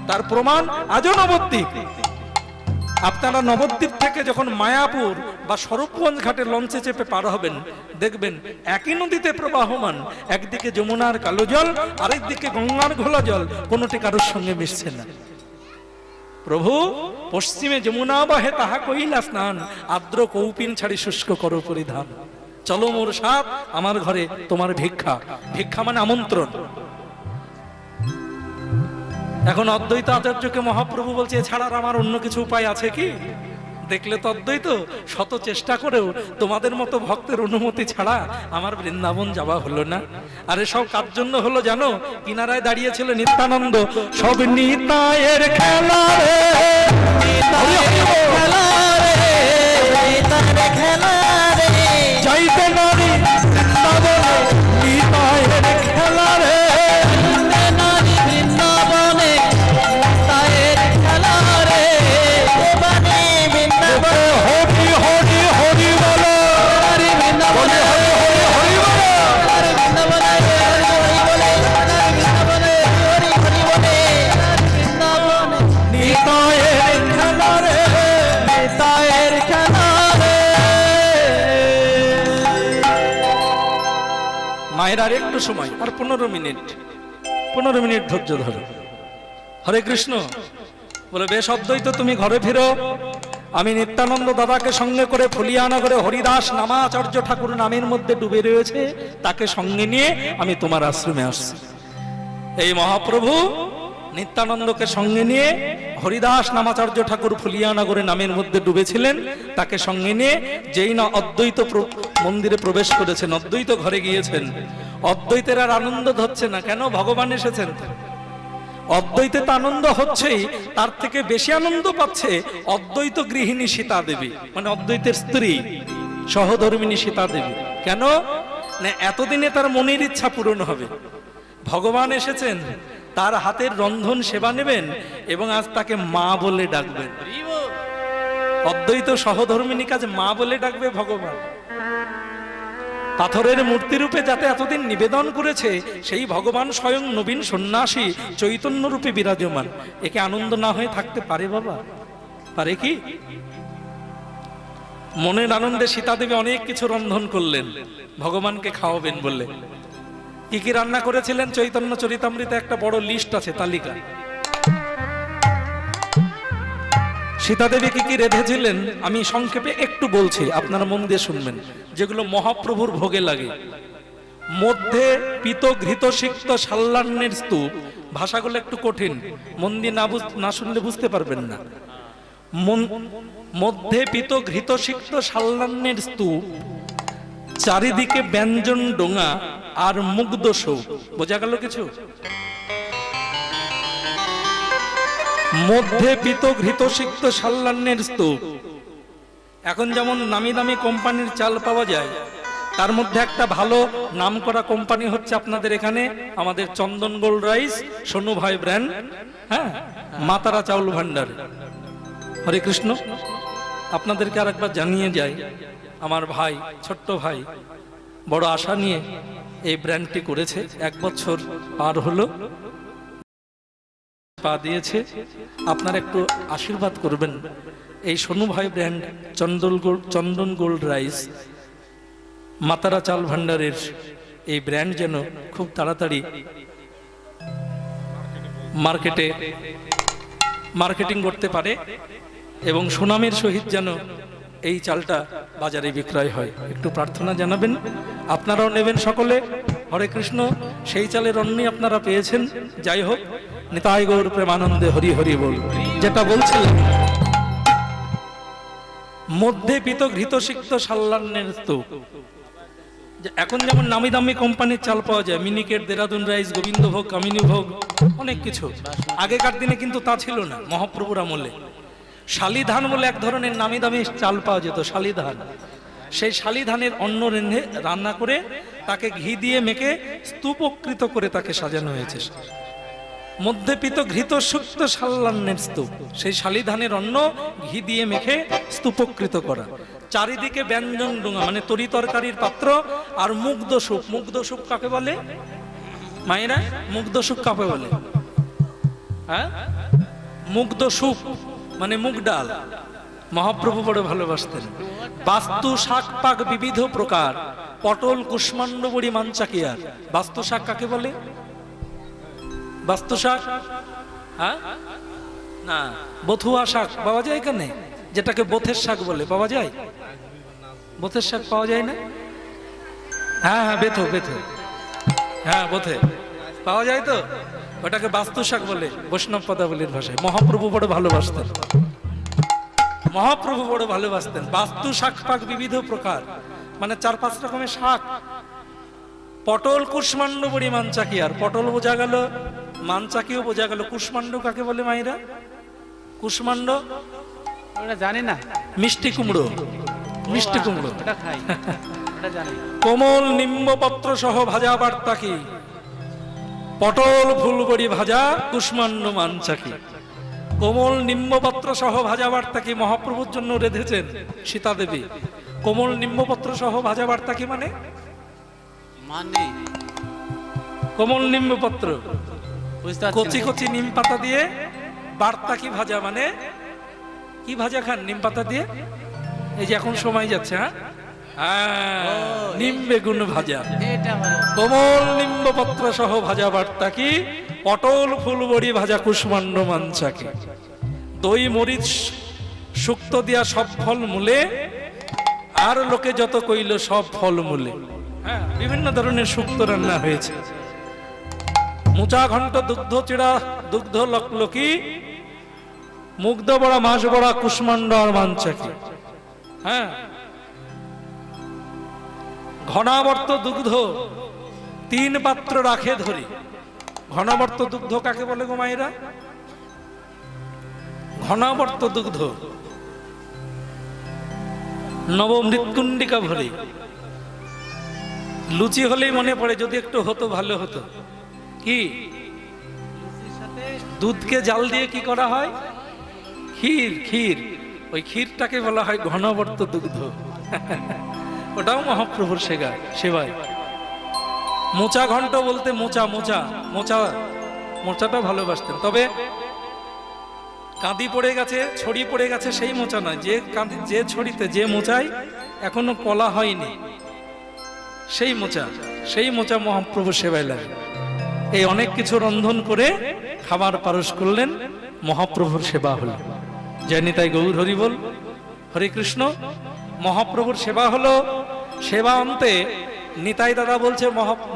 তার প্রমাণ আজও নবদ্বীপ। আপনারা নবদ্বীপ থেকে যখন মায়াপুর বা স্বরূপগঞ্জ ঘাটে লঞ্চে চেপে পার হবেন, দেখবেন একই নদীতে প্রবাহমান, একদিকে যমুনার কালো জল, আরেকদিকে গঙ্গার ঘোলা জল, কোনোটি কারোর সঙ্গে মিশছে না। প্রভু পশ্চিমে যমুনা বহে, তাহা কইলা স্নান, আর্দ্র কৌপিন ছাড়ি শুষ্ক করো পরিধান। চলো মোর সাথ, আমার ঘরে তোমার ভিক্ষা। ভিক্ষা মানে আমন্ত্রণ। এখন অদ্বৈত আচার্যকে মহাপ্রভু বলছে, এছাড়া আমার অন্য কিছু উপায় আছে কি? দেখলে তো অদ্বৈত, শত চেষ্টা করেও তোমাদের মতো ভক্তের অনুমতি ছাড়া আমার বৃন্দাবন যাওয়া হলো না। আর এসব কার জন্য হলো জানো? কিনারায় দাঁড়িয়েছিল নিত্যানন্দ, সব নিতায়ের খেলা রে, যাইতে নারী বৃন্দাবনে, নিতায়ের খেলা রে, আর একটু সময়, আর 15 মিনিট ধৈর্য ধরো। হরে কৃষ্ণ। বলে, বেশ অদ্বৈত, তুমি ঘরে ফিরো। আমি নিত্যানন্দ দাদাকে সঙ্গে করে ফুলিয়ানগরে হরিদাস নামাচার্য ঠাকুর নামের মধ্যে ডুবে রয়েছে, তাকে সঙ্গে নিয়ে আমি তোমার আশ্রমে আসছি। এই মহাপ্রভু নিত্যানন্দকে সঙ্গে নিয়ে হরিদাস নামাচার্য ঠাকুর ফুলিয়ানগরে নামের মধ্যে ডুবেছিলেন, তাকে সঙ্গে নিয়ে যেই না অদ্বৈত মন্দিরে প্রবেশ করেছেন, অদ্বৈত ঘরে গিয়েছেন। অদ্বৈতের আর আনন্দ হচ্ছে না। কেন? ভগবান এসেছেন। অদ্বৈতে তো আনন্দ হচ্ছেই, তার থেকে বেশি আনন্দ পাচ্ছে অদ্বৈত গৃহিণী সীতা দেবী, মানে অদ্বৈতের স্ত্রী সহধর্মিণী সীতা দেবী। কেন না? এতদিনে তার মনের ইচ্ছা পূরণ হবে। ভগবান এসেছেন, তার হাতের রন্ধন সেবা নেবেন এবং আজ তাকে মা বলে ডাকবেন। অদ্বৈত সহধর্মিণী কাজ মা বলে ডাকবে ভগবান। পাথরের মূর্তি রূপে যাতে এতদিন নিবেদন করেছে, সেই ভগবান স্বয়ং নবীন সন্ন্যাসী চৈতন্য রূপে বিরাজমান। একে আনন্দ না হয়ে থাকতে পারে বাবা? পারে কি? মনের আনন্দে সীতা দেবী অনেক কিছু রন্ধন করলেন, ভগবানকে খাওয়াবেন বলে। কি কি রান্না করেছিলেন? চৈতন্য চরিতামৃতে একটা বড় লিস্ট আছে, তালিকা। সীতা দেবী কি কি রেঁধেছিলেন আমি সংক্ষেপে একটু বলছি, আপনারা মন দিয়ে শুনবেন, যেগুলো মহাপ্রভুর ভোগে লাগে। মধ্যে পিত ঘৃত সিক্ত সাল্লান্যের স্তূপ। ভাষাগুলো একটু কঠিন, মন দিয়ে না শুনলে বুঝতে পারবেন না। মধ্যে পিত ঘৃত সিক্ত সাল্লান্যের স্তূপ, চারিদিকে ব্যঞ্জন ডোঙা আর মুগ্ধ শোক। বোঝা গেল কিছু? মধ্যে পিত ঘৃত সিক্ত সাল্লান্যের স্তূপ। এখন যেমন নামি দামি কোম্পানির চাল পাওয়া যায়, তার মধ্যে একটা ভালো নামকরা কোম্পানি হচ্ছে আপনাদের এখানে আমাদের চন্দন গোল্ড রাইস, সোনু ভাই ব্র্যান্ড, হ্যাঁ, মাতারা চাউল ভান্ডার। হরে কৃষ্ণ। আপনাদেরকে আর একবার জানিয়ে যাই, আমার ভাই, ছোট্ট ভাই, বড় আশা নিয়ে এই ব্র্যান্ডটি করেছে। 1 বছর পার হলো, পা দিয়েছে। আপনারা একটু আশীর্বাদ করবেন। এই সোনু ভাই ব্র্যান্ড চন্দন গোল্ড রাইস মাতারা চাল ভান্ডারের এই ব্র্যান্ড যেন খুব তাড়াতাড়ি মার্কেটিং করতে পারে এবং সুনামের সহিত যেন এই চালটা বাজারে বিক্রয় হয়। একটু প্রার্থনা জানাবেন, আপনারাও নেবেন সকলে। হরে কৃষ্ণ। সেই চালের অন্নই আপনারা পেয়েছেন। যাই হোক, নিতাই গৌর প্রেমানন্দে হরি হরি বল। যেটা বলছিলাম, মধ্যে পিত ঘৃত সিক্ত সাল্লান্নের স্তূপ। এখন যেমন নামি দামি কোম্পানির চাল পাওয়া যায়, মিনিকেট, দেরাদুন রাইস, গোবিন্দভোগ, কামিনীভোগ, অনেক কিছু। আগেকার দিনে কিন্তু তা ছিল না। মহাপ্রভুর আমলে শালি ধান বলে এক ধরনের নামি দামি চাল পাওয়া যেত, শালি ধান। সেই শালি ধানের অন্ন রেঁধে রান্না করে তাকে ঘি দিয়ে মেখে স্তূপকৃত করে তাকে সাজানো হয়েছে। মধ্যে পিত ঘৃত সুক্ত সাল্লান্নের স্তূপ, সেই শালি ধানের অন্ন ঘি দিয়ে মেখে স্তূপকৃত করা। চারিদিকে ব্যঞ্জন ডোঙা মানে তরি তরকারির পাত্র, আর মুগ্ধ সুপ। মুগ্ধ সুপ কাকে বলে মায়েরা? মুগ্ধ সুপ কাকে বলে? হ্যাঁ, মুগ্ধ সুপ মানে মুগ ডাল। মহাপ্রভু বড় ভালোবাসতেন। বাস্তু শাক পাক বিবিধ প্রকার, পটল, কুষ্মাণ্ড, বড়ি, মানচাকিয়ার। বাস্তু শাক কাকে বলে? বাস্তু শাক? হ্যাঁ না, বথুয়া শাক পাওয়া যায় এখানে, যেটাকে বোথের শাক বলে, পাওয়া যায়? বোথের শাক পাওয়া যায় না? হ্যাঁ হ্যাঁ, বেথো বেথো, হ্যাঁ বোথে পাওয়া যায় তো, ওটাকে বাস্তু শাক বলে বৈষ্ণব পদাবলীর ভাষায়। মহাপ্রভু বড় ভালোবাসতেন। মহাপ্রভু বড় ভালোবাসতেন। বাস্তু শাক পাক বিবিধ প্রকার মানে 4-5 রকমের শাক। পটল, কুষ্মাণ্ড, বড়ি, মানচাকিয়ার। পটল বোঝা গেল, মানচাকিও বোঝা গেল। কুষ্মাণ্ড কাকে বলে মায়েরা? কুষ্মাণ্ড ওটা জানি না। মিষ্টি কুমড়ো, মিষ্টি কুমড়ো। ওটা খাই, ওটা জানি। কোমল নিম্বপত্র সহ ভাজা বার্তাকি, পটল, ফুলবড়ি ভাজা, কুষ্মাণ্ড, মানচাকি। কোমল নিম্বপত্র সহ ভাজা বার্তাকি মহাপ্রভুর জন্য রেঁধেছেন সীতা দেবী। কোমল নিম্বপত্র সহ ভাজা বার্তাকি মানে মানে কোমল নিম্বপত্র, কচি কচি নিম পাতা দিয়ে বার্তাকি ভাজা মানে কি ভাজা খান নিম পাতা দিয়ে? এই যে এখন সময় যাচ্ছে, হ্যাঁ, নিম বেগুন ভাজা। কোমল নিম্বপত্র সহ ভাজা বার্তাকি, পটল, ফুলবড়ি ভাজা, কুষ্মাণ্ড, মানচাকি। দই মরিচ শুক্তো দিয়া সব ফল মূলে, আর লোকে যত কইল সব ফল মূলে। হ্যাঁ, বিভিন্ন ধরনের শুক্তো রান্না হয়েছে। মুচা ঘন্ট, দুগ্ধ চিড়া, দুগ্ধ লকলকি, মুগ্ধ বড়া, মাছ বড়া, কুষ্মাণ্ড আর মানচাকি। হ্যাঁ, ঘনাবর্ত দুগ্ধ 3 পাত্র রাখে ধরি। ঘনাবর্ত দুগ্ধ কাকে বলে গো মায়েরা? ঘনাবর্ত দুগ্ধ নবমৃৎকুণ্ডিকা ভরি। লুচি হলেই মনে পড়ে, যদি একটু হতো ভালো হতো। কি দুধকে জাল দিয়ে কি করা হয়? ক্ষীর। ক্ষীর, ওই ক্ষীরটাকে বলা হয় ঘনবর্ত দুগ্ধ। ওটাও মহাপ্রভুর সেবায়। মোচা ঘন্ট বলতে মোচা, মোচা মোচা, মোচাটা ভালোবাসতেন। তবে কাঁদি পড়ে গেছে, ছড়ি পড়ে গেছে সেই মোচা নয়, যে কাঁদি, যে ছড়িতে, যে মোচায় এখনো কলা হয়নি সেই মোচা, সেই মোচা মহাপ্রভু সেবায় লাগে। এই অনেক কিছু রন্ধন করে খাবার পারস করলেন, মহাপ্রভুর সেবা হলো। জয় নিতাই গৌর হরি বল। হরে কৃষ্ণ। মহাপ্রভুর সেবা হলো। সেবা অন্তে নিতাই দাদা বলছে,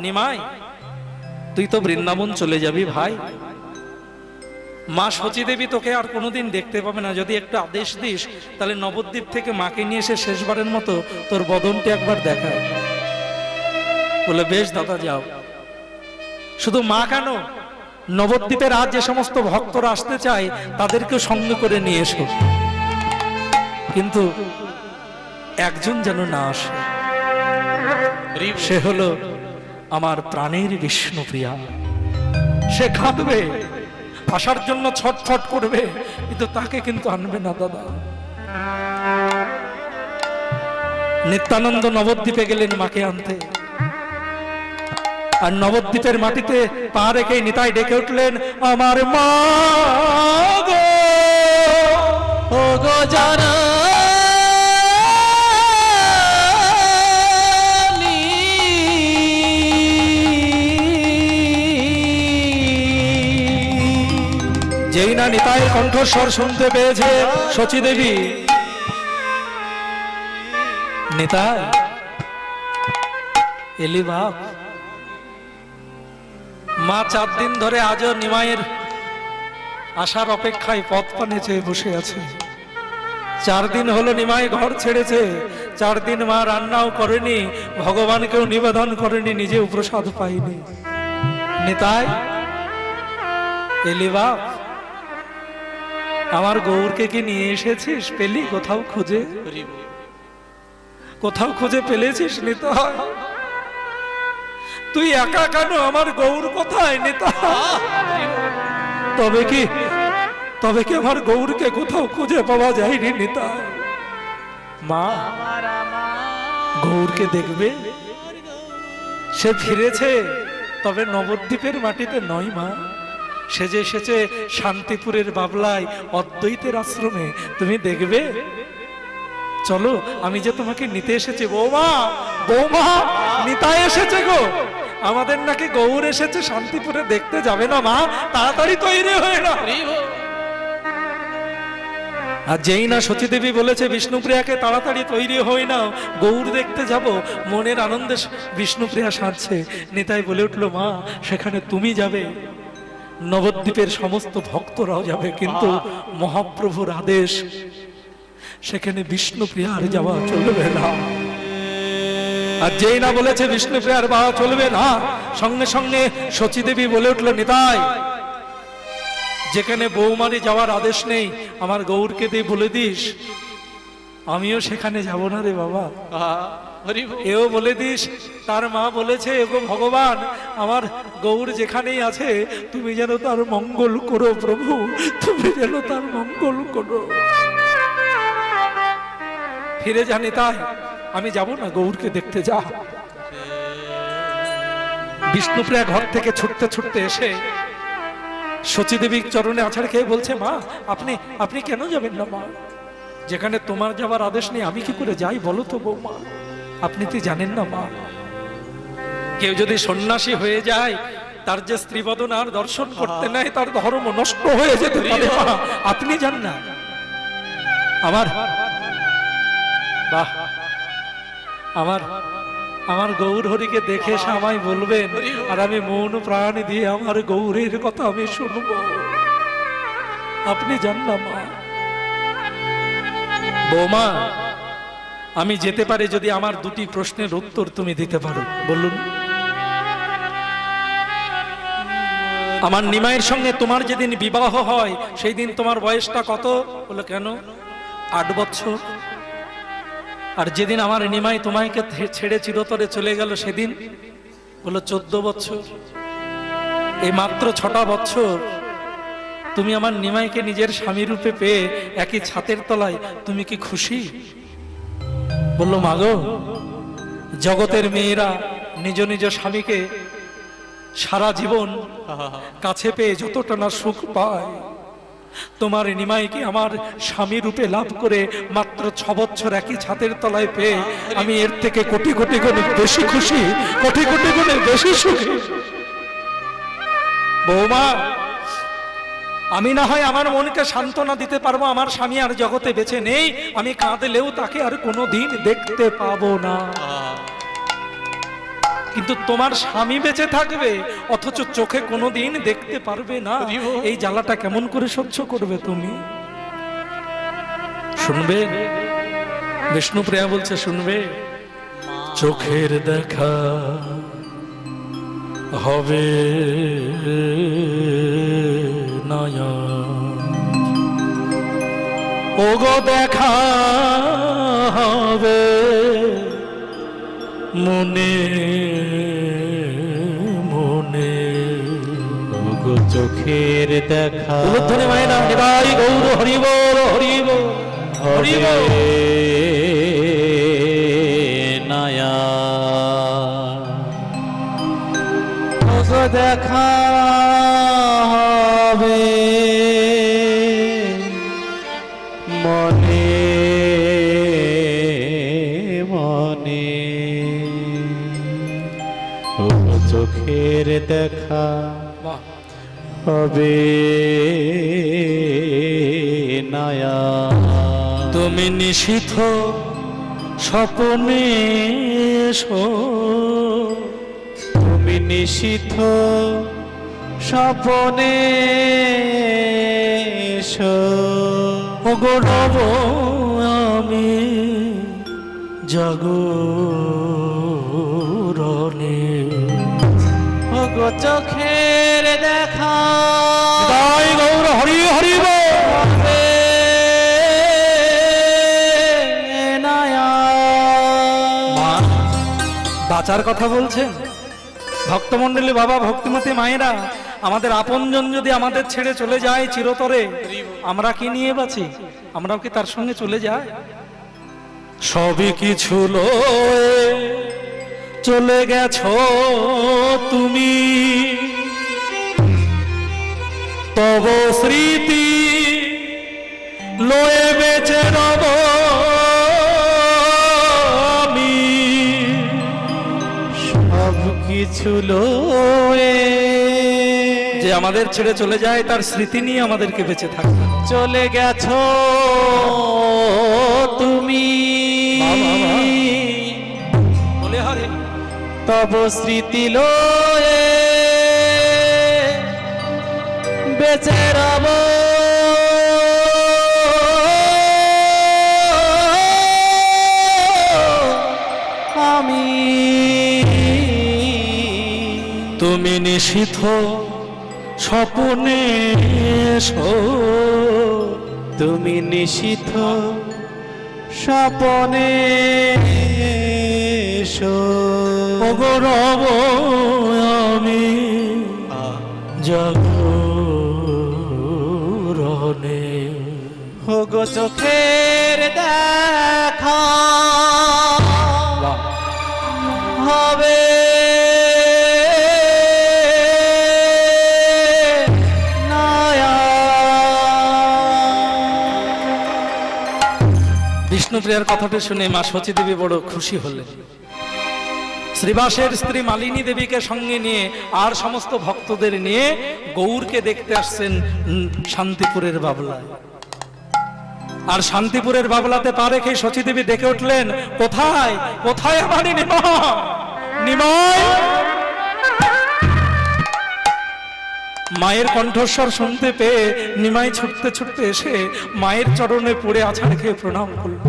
নিমাই তুই তো বৃন্দাবন চলে যাবি ভাই, মা সচী দেবী তোকে আর কোনোদিন দেখতে পাবে না। যদি একটু আদেশ দিস তাহলে নবদ্বীপ থেকে মাকে নিয়ে এসে শেষবারের মতো তোর বদনটা একবার দেখায়। বলে বেশ দাদা যাও। শুধু মা কেন, নবদ্বীপের আজ যে সমস্ত ভক্তরা আসতে চায় তাদেরকে সঙ্গে করে নিয়ে এসো, কিন্তু একজন যেন না আসে। সে হলো আমার প্রাণের বিষ্ণুপ্রিয়া। সে কাঁদবে, আসার জন্য ছটফট করবে, কিন্তু তাকে কিন্তু আনবে না দাদা। নিত্যানন্দ নবদ্বীপে গেলেন মাকে আনতে, আর নবদ্বীপের মাটিতে পা রেখে নিতাই ডেকে উঠলেন, আমার মা গো, ও গো জানা যেই না নিতাইয়ের কণ্ঠস্বর শুনতে পেয়েছে শচী দেবী, নিতাই এলি বাপ। মা 4 দিন ধরে আজও নিমাইয়ের আসার অপেক্ষায় পথ পানে চেয়ে বসে আছে। 4 দিন হলো নিমাই ঘর ছেড়েছে, 4 দিন মা রান্নাও করেনি, ভগবানকেও নিবেদন করেনি, নিজেও প্রসাদ পাইনি। নিতাই এলি বাপ, আমার গৌরকে কি নিয়ে এসেছিস? পেলি কোথাও খুঁজে? কোথাও খুঁজে পেলেছিস নিতাই? তুই একা কেন? আমার গৌর কোথায় নিতাই? তবে কি আমার গৌরকে কোথাও খুঁজে পাওয়া যায়নি নিতাই? মা গৌরকে দেখবে, সে ফিরেছে, তবে নবদ্বীপের মাটিতে নয় মা, সে যে এসেছে শান্তিপুরের বাবলায় অদ্বৈতের আশ্রমে। তুমি দেখবে, চলো আমি যে তোমাকে নিতে এসেছি। বৌমা, বৌমা, নিতাই এসেছে গো, আমাদের নাকি গৌর এসেছে শান্তিপুরে, দেখতে যাবে না মা? তাড়াতাড়ি তৈরি হয়ে না। আর যেই না শচী দেবী বলেছে বিষ্ণুপ্রিয়াকে তাড়াতাড়ি তৈরি হয়ে নাও, গৌর দেখতে যাব, মনের আনন্দে বিষ্ণুপ্রিয়া সাজছে। নিতাই বলে উঠল, মা সেখানে তুমি যাবে, নবদ্বীপের সমস্ত ভক্তরাও যাবে, কিন্তু মহাপ্রভুর আদেশ, সেখানে বিষ্ণুপ্রিয়ার যাওয়া চলবে না। আর যেই না বলেছে বিষ্ণুপ্রিয়ার যাওয়া চলবে না, সঙ্গে সঙ্গে শচী দেবী বলে উঠল, নিতাই যেখানে বৌমারি যাওয়ার আদেশ নেই, আমার গৌরকে দিয়ে বলে দিস আমিও সেখানে যাব না রে বাবা। এও বলে দিস, তার মা বলেছে, এগো ভগবান, আমার গৌর যেখানেই আছে তুমি যেন তার মঙ্গল করো প্রভু, তুমি যেন তার মঙ্গল করো। ফিরে জানি তাই, আমি যাব না, গৌরকে দেখতে যা। বিষ্ণুপ্রিয়া ঘর থেকে ছুটতে ছুটতে এসে শচী দেবীর চরণে আছাড় খেয়ে বলছে, মা আপনি কেন যাবেন না মা? যেখানে তোমার যাবার আদেশ নেই আমি কি করে যাই বলো তো বৌমা? আপনি তো জানেন না মা, কেউ যদি সন্ন্যাসী হয়ে যায়, তার যে স্ত্রীবদন আর দর্শন করতে নেয়, তার ধর্ম নষ্ট হয়ে যেতে পারে মা, আপনি জান না। আমার গৌর হরিকে দেখে আমায় বলবেন, আর আমি মৌন প্রাণ দিয়ে আমার গৌরের কথা আমি শুনবো, আপনি জান না মা। বৌমা আমি যেতে পারি যদি আমার 2টি প্রশ্নের উত্তর তুমি দিতে পারো। বলুন, আমার নিমাইয়ের সঙ্গে তোমার যেদিন বিবাহ হয় সেই দিন তোমার বয়সটা কত? বলো কেন? 8 বছর। আর যেদিন আমার নিমাই তোমাকে ছেড়ে চিরতরে চলে গেল সেদিন? বলো 14 বছর। এই মাত্র 6টা বছর তুমি আমার নিমাইকে নিজের স্বামী রূপে পেয়ে একই ছাতের তলায়, তুমি কি খুশি? বললো, মাগো, জগতের মেয়েরা নিজ নিজ স্বামীকে সারা জীবন কাছে পেয়ে যতটা না সুখ পায়, তোমার নিমাইকে আমার স্বামী রূপে লাভ করে মাত্র 6 বছর একই ছাতের তলায় পেয়ে আমি এর থেকে কোটি কোটি গুণে বেশি খুশি, কোটি কোটি গুণে বেশি সুখী। বৌমা, আমি না হয় আমার মনকে সান্ত্বনা দিতে পারবো, আমার স্বামী আর জগতে বেঁচে নেই, আমি কাঁদলেও তাকে আর কোনোদিন দেখতে পাবো না, কিন্তু তোমার স্বামী বেঁচে থাকবে অথচ চোখে কোনোদিন দেখতে পারবে না। এই জ্বালাটা কেমন করে সহ্য করবে তুমি? শুনবে? বিষ্ণুপ্রিয়া বলছে, শুনবে? চোখের দেখা হবে নয়া, ওগো দেখা হবে মনে মনে, ওগো চোখের দেখা উলুধ্বনি মায়না নিতাই গৌর হরি বল হরি বল হরি বল। নয়া ওগো দেখা হবে মনে মনে, ওগো চোখের দেখা হবে নায়া। তুমি নিশীথ স্বপনে এসো, তুমি নিশীথ স্বপনে এসো। ওগো রব আমি জাগরণে। ওগো চোখের দেখা তাই গৌর হরি হরি হবে নায়া। বাঁচার কথা বলছেন ভক্তমণ্ডলী, বাবা ভক্তিমতী মায়েরা, আমাদের আপনজন যদি আমাদের ছেড়ে চলে যায় চিরতরে, আমরা কি নিয়ে বাঁচি? আমরাও কি তার সঙ্গে চলে যাই? সবই কিছু লয়ে চলে গেছো তুমি, তব স্মৃতি লয়ে বেঁচে রব আমি। সব কিছু লয়ে যে আমাদের ছেড়ে চলে যায় তার স্মৃতি নিয়ে আমাদেরকে বেঁচে থাকবে। চলে গেছো তুমি, বলে হরে তব স্মৃতি লয়ে বেঁচে রব আমি। তুমি নিশীথ স্বপনে এসো, তুমি নিশীথ স্বপনে এসো। ওগো রব আমি জাগরণে। ওগো চোখের দেখা হবে নায়া। বিষ্ণুপ্রিয়ার কথাটা শুনে মা সচী দেবী বড় খুশি হলেন। শ্রীবাসের স্ত্রী মালিনী দেবীকে সঙ্গে নিয়ে আর সমস্ত ভক্তদের নিয়ে গৌরকে দেখতে আসছেন শান্তিপুরের বাবলায়। আর শান্তিপুরের বাবলাতে পা রেখে সচী দেবী ডেকে উঠলেন, কোথায় কোথায় আমারই নিমাই? মায়ের কণ্ঠস্বর শুনতে পেয়ে নিমাই ছুটতে ছুটতে এসে মায়ের চরণে পড়ে আছাড় খেয়ে প্রণাম করল।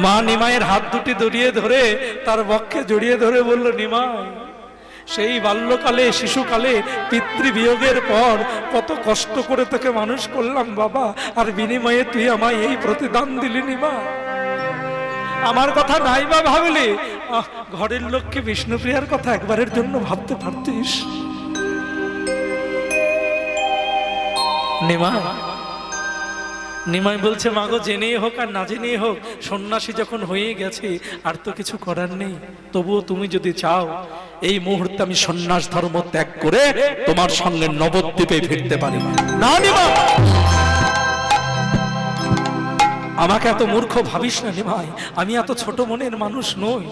মা নিমাইয়ের হাত দুটি জড়িয়ে ধরে তার বক্ষে জড়িয়ে ধরে বলল, নিমাই, সেই বাল্যকালে শিশুকালে পিতৃবিয়োগের পর কত কষ্ট করে তোকে মানুষ করলাম বাবা, আর বিনিময়ে তুই আমায় এই প্রতিদান দিলি নিমা। আমার কথা নাই বা ভাবলি, ঘরের লোককে বিষ্ণুপ্রিয়ার কথা একবারের জন্য ভাবতে পারতিস? নিমাই বলছে, মাগো জেনেই হোক আর না জেনেই হোক, সন্ন্যাসী যখন হয়ে গেছে আর তো কিছু করার নেই। তবুও তুমি যদি চাও এই মুহূর্তে আমি সন্ন্যাস ধর্ম ত্যাগ করে তোমার সঙ্গে নবদ্বীপে ফিরতে পারি। না নিমাই, আমাকে এত মূর্খ ভাবিস না নিমাই, আমি এত ছোট মনের মানুষ নই।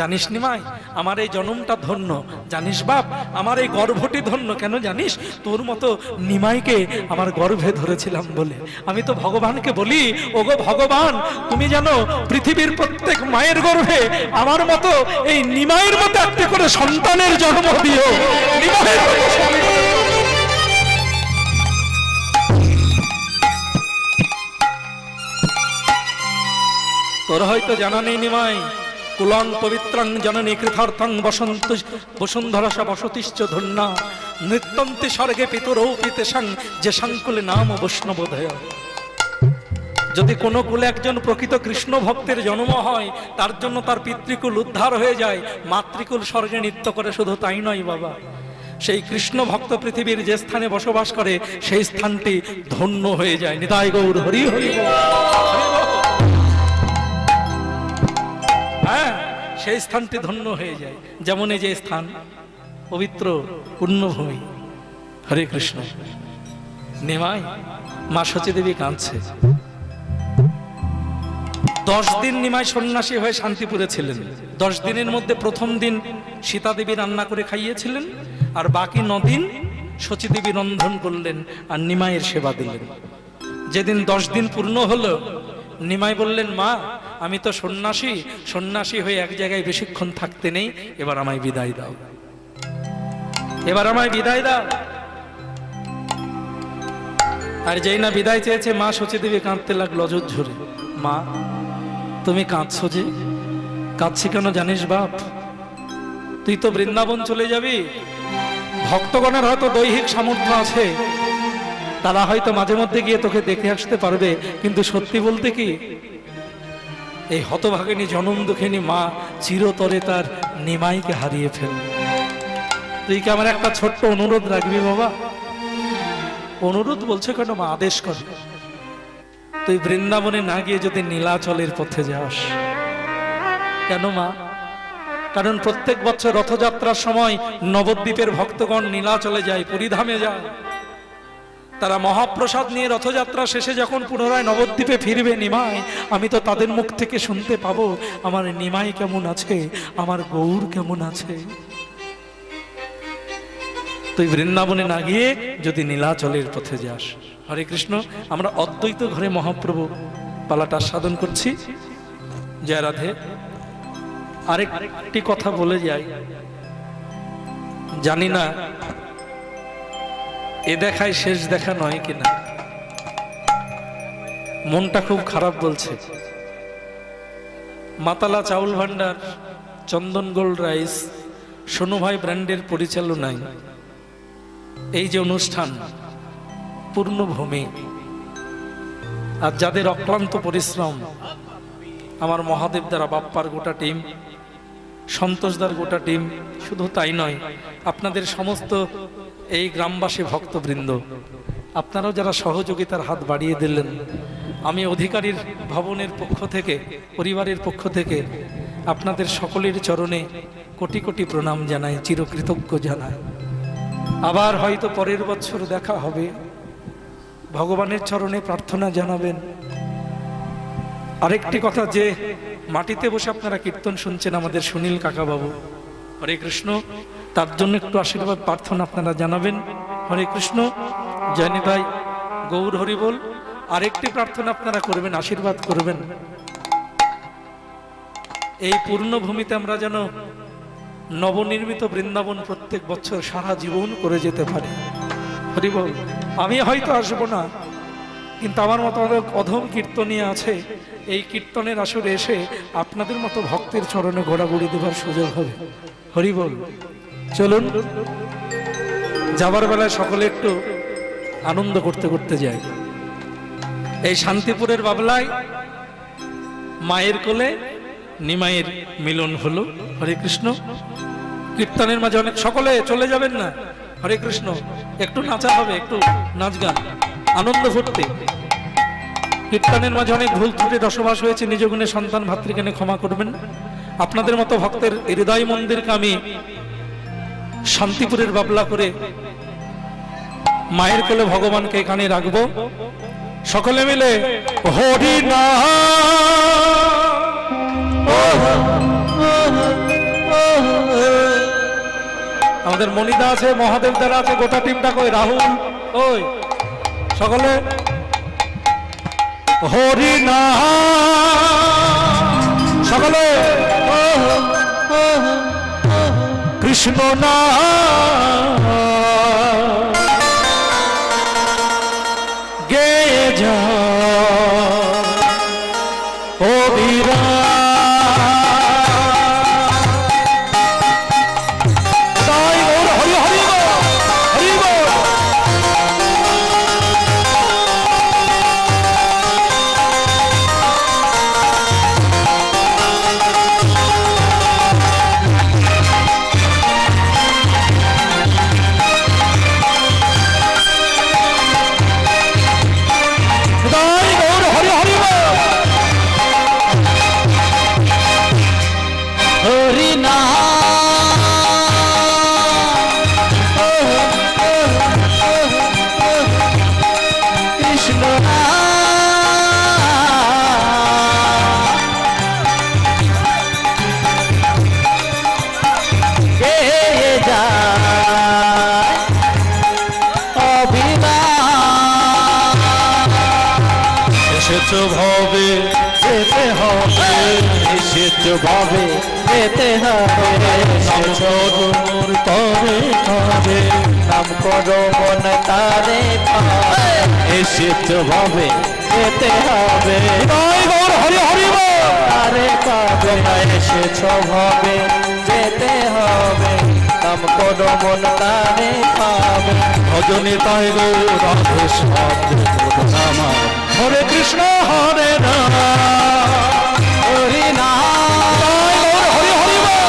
জানিস নিমাই, আমার এই জন্মটা ধন্য, জানিস বাপ, আমার এই গর্ভটি ধন্য। কেন জানিস? তোর মতো নিমাইকে আমার গর্ভে ধরেছিলাম বলে। আমি তো ভগবানকে বলি, ওগো ভগবান, তুমি জানো পৃথিবীর প্রত্যেক মায়ের গর্ভে আমার মতো এই নিমাইয়ের মতো একটি করে সন্তানের জন্ম দিও। নিমাইয়ের মতো সন্তান। তোর হয়তো জানা নেই নিমাই, কুলং পবিত্রং জননী কৃতার্থং বসন্ত বসুন্ধরা বসতিশ্চ ধন্যা নৃত্যন্তি স্বর্গে পিতরৌ পিতেশাং যে সংকুলে নাম বৈষ্ণবোধয়। যদি কোনো কুলে একজন প্রকৃত কৃষ্ণ ভক্তের জন্ম হয়, তার জন্য তার পিতৃকুল উদ্ধার হয়ে যায়, মাতৃকুল স্বর্গে নৃত্য করে। শুধু তাই নয় বাবা, সেই কৃষ্ণ ভক্ত পৃথিবীর যে স্থানে বসবাস করে সেই স্থানটি ধন্য হয়ে যায়। নিতাই গৌর হরি হরি। হ্যাঁ, সেই স্থানটি ধন্য হয়ে যায়। যেমন এই যে স্থান পবিত্র পুণ্যভূমি। হরে কৃষ্ণ। নিমাই, মা সচী দেবী কাঁদছে। 10 দিন নিমাই সন্ন্যাসী হয়ে শান্তিপুরে ছিলেন। 10 দিনের মধ্যে প্রথম দিন সীতা দেবী রান্না করে খাইয়েছিলেন, আর বাকি 9 দিন শচীদেবী রন্ধন করলেন আর নিমাইয়ের সেবা দিলেন। যেদিন 10 দিন পূর্ণ হলো, নিমাই বললেন, মা আমি তো সন্ন্যাসী, সন্ন্যাসী হয়ে এক জায়গায় বেশিক্ষণ থাকতে নেই, এবার আমায় বিদায় দাও, এবার আমায় বিদায় দাও। আর যেই না বিদায় চেয়েছে, মা শচীদেবী কাঁদতে লাগলো অঝর ঝরে। মা তুমি কাঁদছো যে, কাঁদছি কেন জানিস বাপ? তুই তো বৃন্দাবন চলে যাবি, ভক্তগণের হয়তো দৈহিক সামর্থ্য আছে, তারা হয়তো মাঝে মধ্যে গিয়ে তোকে দেখে আসতে পারবে, কিন্তু সত্যি বলতে কি এই হতভাগিনী জনম দুঃখিনী মা চিরতরে তার নিমাইকে হারিয়ে ফেলবে। তুই কি আমার একটা ছোট্ট অনুরোধ রাখবি বাবা? অনুরোধ বলছে কেন মা, আদেশ কর। তুই বৃন্দাবনে না গিয়ে যদি নীলাচলের পথে যাস। কেন মা? কারণ প্রত্যেক বছর রথযাত্রার সময় নবদ্বীপের ভক্তগণ নীলাচলে যায়, পুরীধামে যায়। তারা মহাপ্রসাদ নিয়ে রথযাত্রা শেষে যখন পুনরায় নবদ্বীপে ফিরবে নিমাই, আমি তো তাদের মুখ থেকে শুনতে পাবো আমার নিমাই কেমন আছে, আমার গৌর কেমন আছে। তুই বৃন্দাবনে না গিয়ে যদি নীলাচলের পথে যাস। হরে কৃষ্ণ। আমরা অদ্বৈত ঘরে মহাপ্রভু পালাটা সাধন করছি। জয় রাধে। আরেকটি কথা বলে যাই, জানি না এ দেখায় শেষ দেখা নয় কিনা, মনটা খুব খারাপ বলছে। মাতালা চাউল ভান্ডার, চন্দন গোল্ড রাইস, সোনু ভাই ব্র্যান্ডের পরিচালনায় এই যে অনুষ্ঠান পূর্ণভূমি, আর যাদের অক্লান্ত পরিশ্রম, আমার মহাদেব দ্বারা বাপ্পার গোটা টিম, সন্তোষদার গোটা টিম, শুধু তাই নয় আপনাদের সমস্ত এই গ্রামবাসী ভক্তবৃন্দ, আপনারাও যারা সহযোগিতার হাত বাড়িয়ে দিলেন, আমি অধিকারীর ভবনের পক্ষ থেকে, পরিবারের পক্ষ থেকে আপনাদের সকলের চরণে কোটি কোটি প্রণাম জানাই, চিরকৃতজ্ঞ জানাই। আবার হয়তো পরের বছর দেখা হবে, ভগবানের চরণে প্রার্থনা জানাবেন। আরেকটি কথা, যে মাটিতে বসে আপনারা কীর্তন শুনছেন আমাদের সুনীল কাকা বাবু, হরে কৃষ্ণ, তার জন্য একটু আশীর্বাদ প্রার্থনা আপনারা জানাবেন। হরে কৃষ্ণ। জয়নী ভাই, গৌর হরি বল। আরেকটি প্রার্থনা আপনারা করবেন, আশীর্বাদ করবেন, এই পূর্ণভূমিতে আমরা যেন নবনির্মিত বৃন্দাবন প্রত্যেক বছর সারা জীবন করে যেতে পারি। হরি বল। আমি হয়তো আসবো না, কিন্তু আমার মতো অনেক অধম কীর্তনীয় আছে, এই কীর্তনের আসরে এসে আপনাদের মতো ভক্তের চরণে ঘোরাঘুরি দেবার সুযোগ হবে। হরি বল। চলুন, যাবার বেলায় সকলে একটু আনন্দ করতে করতে যায়। এই শান্তিপুরের বাবলায় মায়ের কোলে নিমাইয়ের মিলন হলো। হরে কৃষ্ণ। কীর্তনের মাঝে অনেক, সকলে চলে যাবেন না, হরে কৃষ্ণ, একটু নাচা হবে, একটু নাচ গান, আনন্দ ফুর্তি। কীর্তনের মাঝে অনেক ভুল ত্রুটি রসবাস হয়েছে, নিজ গুণে সন্তান ভাতৃজ্ঞানে ক্ষমা করবেন। আপনাদের মতো ভক্তের হৃদয় মন্দিরকে আমি শান্তিপুরের বাবলা করে মায়ের কোলে ভগবানকে এখানে রাখবো। সকলে মিলে হরি নাম। আমাদের মনিদা আছে, মহাদেব দ্বারা আছে, গোটা টিমটা কই, রাহুল, ওই সকলে হরি নাম, সকলে কৃষ্ণ নাম গেয়ে যা ও বীরা। নিশ্চ ভাবে যেতে হবে, নিশ্চিত ভাবে যেতে হবে, নাম করো মোর তরে তরে, নাম করো মন তারে পাবে, নিশ্চিত ভাবে যেতে হবে, জয় গৌর হরি হরি বল। তারে পাবে, এসেছ ভাবে যেতে হবে, নাম করো মন তারে পাবে, ভজনে তাই গো রাধে শ্যাম হরে কৃষ্ণ হরে রাম, হরি নাম জয় গৌর হরি হরি বল।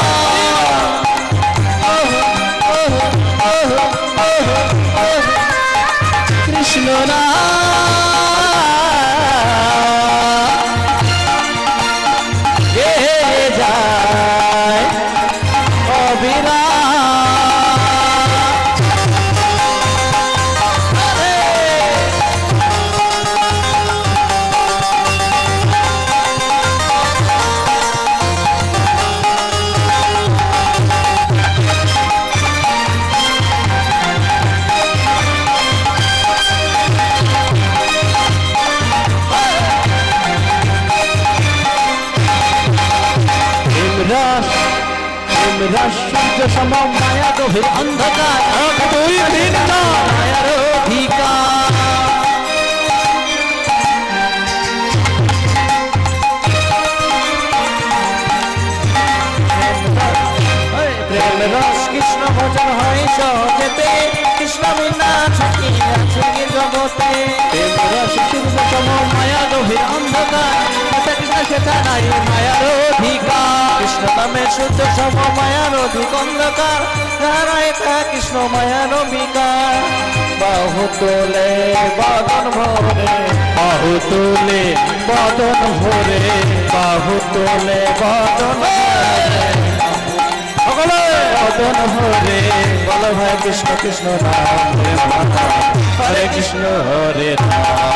কৃষ্ণ নাম গে যায় অবিরাম। প্রেমরস সূর্য সম মায়া গভীর অন্ধকার, দুই তিন চার মায়ার অধিকার। প্রেমরস কৃষ্ণ ভজন হয় সহজেতে, কৃষ্ণ বিনা ছুটি আছে জগতে। প্রেমরস সূর্য সম মায়া গভীর অন্ধকার, কৃষ্ণ সেটা নাই মায়ার অধিকার। কৃষ্ণ নামে সূর্য সম মায়ার অধিক অন্ধকার, যারা এটা কৃষ্ণ মায়ার বিকার। বাহু তোলে বদন ভরে, বাহু তোলে বদন ভরে, বাহু তোলে বদন ভরে, বদন ভরে বল ভাই কৃষ্ণ কৃষ্ণ নাম হরে কৃষ্ণ হরে রাম।